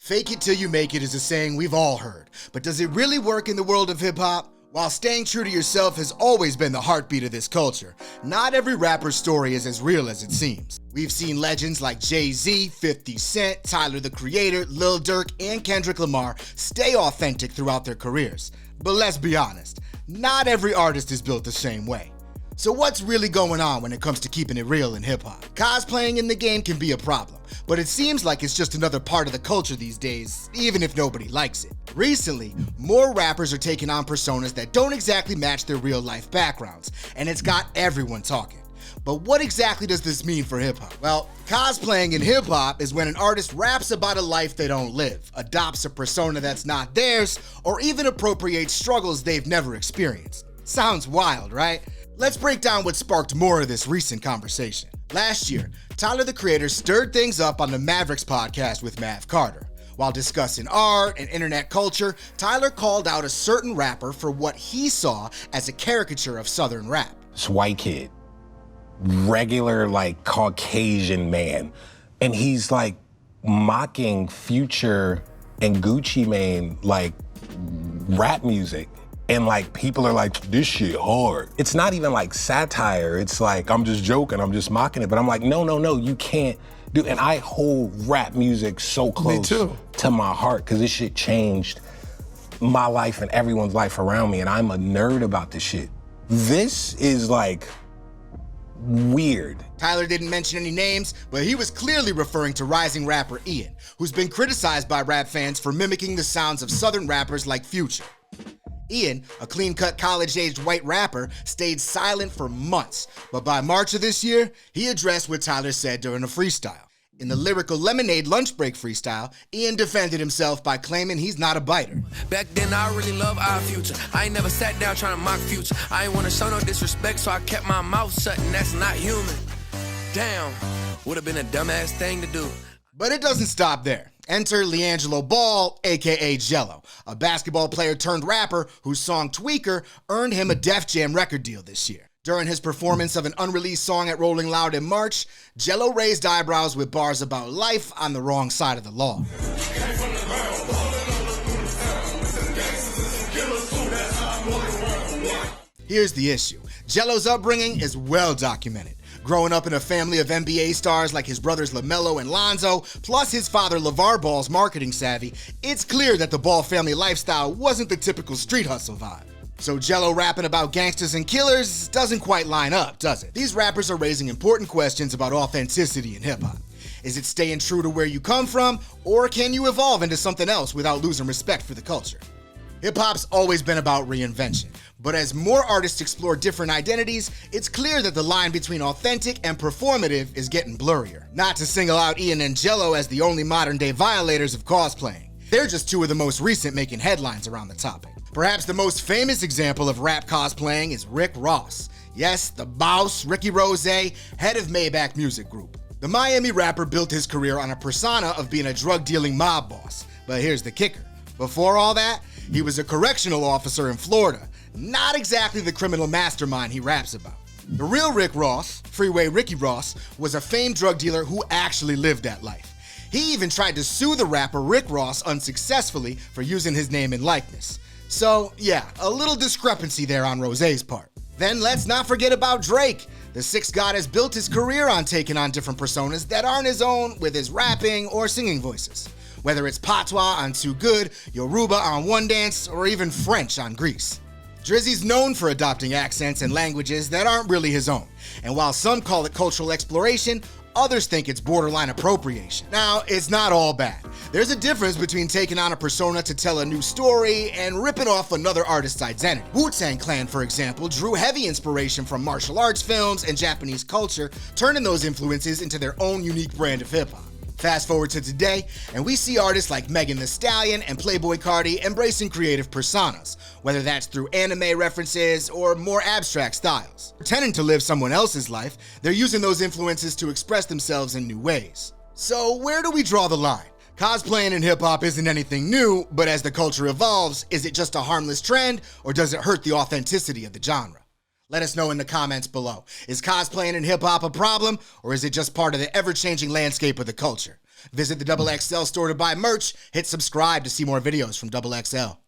Fake it till you make it is a saying we've all heard, but does it really work in the world of hip-hop? While staying true to yourself has always been the heartbeat of this culture, not every rapper's story is as real as it seems. We've seen legends like Jay-Z, 50 Cent, Tyler the Creator, Lil Durk, and Kendrick Lamar stay authentic throughout their careers. But let's be honest, not every artist is built the same way. So what's really going on when it comes to keeping it real in hip-hop? Cosplaying in the game can be a problem, but it seems like it's just another part of the culture these days, even if nobody likes it. Recently, more rappers are taking on personas that don't exactly match their real-life backgrounds, and it's got everyone talking. But what exactly does this mean for hip-hop? Well, cosplaying in hip-hop is when an artist raps about a life they don't live, adopts a persona that's not theirs, or even appropriates struggles they've never experienced. Sounds wild, right? Let's break down what sparked more of this recent conversation. Last year, Tyler the Creator stirred things up on the Mavericks podcast with Mav Carter. While discussing art and internet culture, Tyler called out a certain rapper for what he saw as a caricature of Southern rap. This white kid, regular Caucasian man, and he's mocking Future and Gucci Mane rap music. And people are like, this shit hard. It's not even satire. It's I'm just joking, I'm just mocking it. But I'm no, you can't do. And I hold rap music so close to my heart because this shit changed my life and everyone's life around me. And I'm a nerd about this shit. This is weird. Tyler didn't mention any names, but he was clearly referring to rising rapper Ian, who's been criticized by rap fans for mimicking the sounds of Southern rappers like Future. Ian, a clean-cut college-aged white rapper, stayed silent for months, but by March of this year, he addressed what Tyler said during a freestyle. In the lyrical Lemonade lunch break freestyle, Ian defended himself by claiming he's not a biter. Back then, I really loved our Future. I ain't never sat down trying to mock Future. I ain't want to show no disrespect, so I kept my mouth shut, and that's not human. Damn, would have been a dumbass thing to do. But it doesn't stop there. Enter LiAngelo Ball, aka Jello, a basketball player turned rapper whose song Tweaker earned him a Def Jam record deal this year. During his performance of an unreleased song at Rolling Loud in March, Jello raised eyebrows with bars about life on the wrong side of the law. Here's the issue. Jello's upbringing is well documented. Growing up in a family of NBA stars like his brothers LaMelo and Lonzo, plus his father LeVar Ball's marketing savvy, it's clear that the Ball family lifestyle wasn't the typical street hustle vibe. So Jello rapping about gangsters and killers doesn't quite line up, does it? These rappers are raising important questions about authenticity in hip-hop. Is it staying true to where you come from, or can you evolve into something else without losing respect for the culture? Hip-hop's always been about reinvention, but as more artists explore different identities, it's clear that the line between authentic and performative is getting blurrier. Not to single out Ian and Jello as the only modern-day violators of cosplaying. They're just two of the most recent making headlines around the topic. Perhaps the most famous example of rap cosplaying is Rick Ross. Yes, the boss, Ricky Rose, head of Maybach Music Group. The Miami rapper built his career on a persona of being a drug-dealing mob boss. But here's the kicker. Before all that, he was a correctional officer in Florida, not exactly the criminal mastermind he raps about. The real Rick Ross, Freeway Ricky Ross, was a famed drug dealer who actually lived that life. He even tried to sue the rapper Rick Ross unsuccessfully for using his name and likeness. So yeah, a little discrepancy there on Rose's part. Then let's not forget about Drake. The Sixth God has built his career on taking on different personas that aren't his own with his rapping or singing voices. Whether it's Patois on Too Good, Yoruba on One Dance, or even French on Grease. Drizzy's known for adopting accents and languages that aren't really his own, and while some call it cultural exploration, others think it's borderline appropriation. Now, it's not all bad. There's a difference between taking on a persona to tell a new story and ripping off another artist's identity. Wu-Tang Clan, for example, drew heavy inspiration from martial arts films and Japanese culture, turning those influences into their own unique brand of hip-hop. Fast forward to today, and we see artists like Megan Thee Stallion and Playboi Carti embracing creative personas, whether that's through anime references or more abstract styles. Pretending to live someone else's life, they're using those influences to express themselves in new ways. So where do we draw the line? Cosplaying in hip-hop isn't anything new, but as the culture evolves, is it just a harmless trend, or does it hurt the authenticity of the genre? Let us know in the comments below. Is cosplaying in hip-hop a problem, or is it just part of the ever-changing landscape of the culture? Visit the XXL store to buy merch. Hit subscribe to see more videos from XXL.